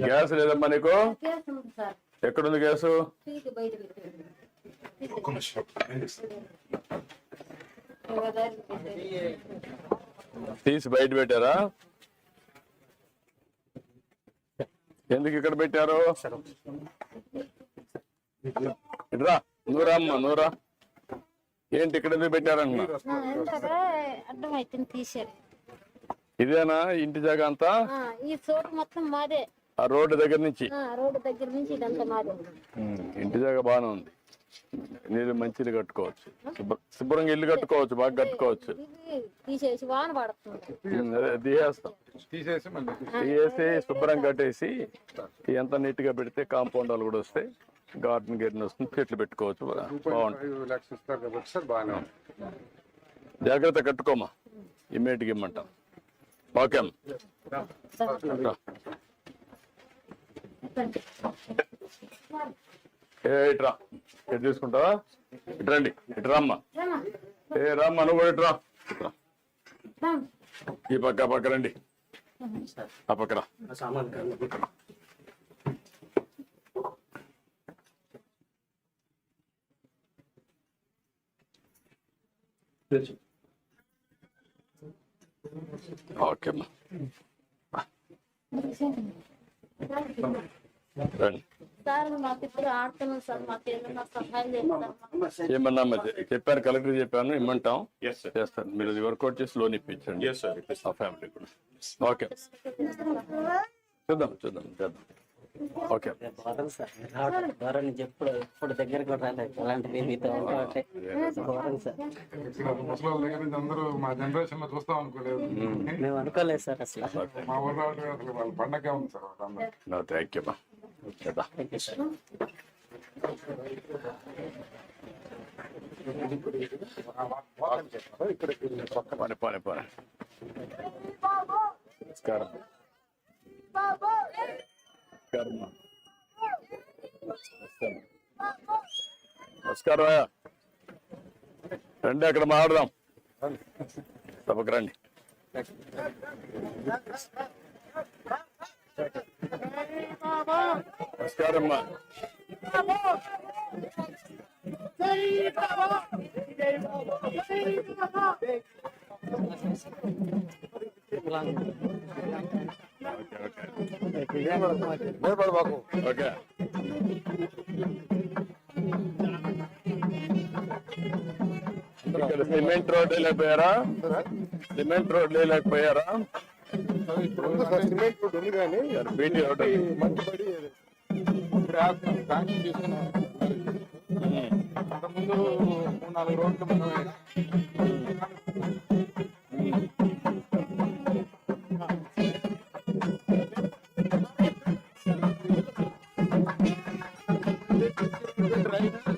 Gas లేదమ్మా నీకు? ఎక్కడుంది గ్యాసు? తీసి బయట పెట్టారా? ఎందుకు ఇక్కడ పెట్టారు? ఇట్రా, నూరా అమ్మ నూరా. ఏంటి ఇక్కడ ఎందుకు పెట్టారన్నా? ఇదేనా ఇంటి జాగా అంతా? ఈ చోటు మొత్తం మాదే. ఆ రోడ్డు దగ్గర నుంచి ఇదంతా మాదే. ఇంటి జాగా బాగానే ఉంది. నీళ్ళు మంచిది కట్టుకోవచ్చు, శుభ్రంగా ఇల్లు కట్టుకోవచ్చు, బాగా కట్టుకోవచ్చు. తీసేసి వాన పడుతుంది, తీసేసి శుభ్రంగా కట్టేసి ఎంత నీట్ గా పెడితే కాంపౌండ్ వాళ్ళు కూడా వస్తాయి, గార్డెన్ గిర్డెన్ వస్తుంది, చెట్లు పెట్టుకోవచ్చు. బాగుంటుంది. జాగ్రత్త కట్టుకోమా, ఇమ్మీడియట్గా ఇమ్మంటాం. ఓకే ఇట్రా, ఎటు తీసుకుంటావా? ఇటు రండి, ఇటు రామ్మా. రామ్మా నువ్వు కూడా ఇటురా. ఈ పక్క పక్క రండి, ఆ పక్కన. ఓకే అమ్మా, రండి. ఏమన్నా చెప్పాను, కలెక్టర్ చెప్పాను, ఇమ్మంటాం, చేస్తాను. మీరు అది వర్కౌట్ చేసి లోన్ ఇప్పించండి ఆ ఫ్యామిలీ కూడా. ఓకే, చూద్దాం చూద్దాం చేద్దాం. ఓకే ఎప్పుడు దగ్గర కూడా రాలేదు అలాంటివి మీతో అందరూ మా జనరేషన్ లో చూస్తాం అనుకోలేదు, మేము అనుకోలేదు సార్. అసలు మా ఊళ్ళో అసలు వాళ్ళ పండగ ఉంది సార్. Thank you. పని పని పని. నమస్కారం. నమస్కారం అయ్యా, రండి అక్కడ మాట్లాడదాం. తప్పక రండి. నమస్కారం అమ్మా. ఓకే ఇక్కడ సిమెంట్ రోడ్ లేకపోయారా? సిమెంట్ రోడ్ లేకపోయారా? సిమెంట్ రోడ్ ఉంది కానీ బీటీ రోడ్ మంచి పడి అంతకుముందు 3-4 రోడ్లు మనం రైట్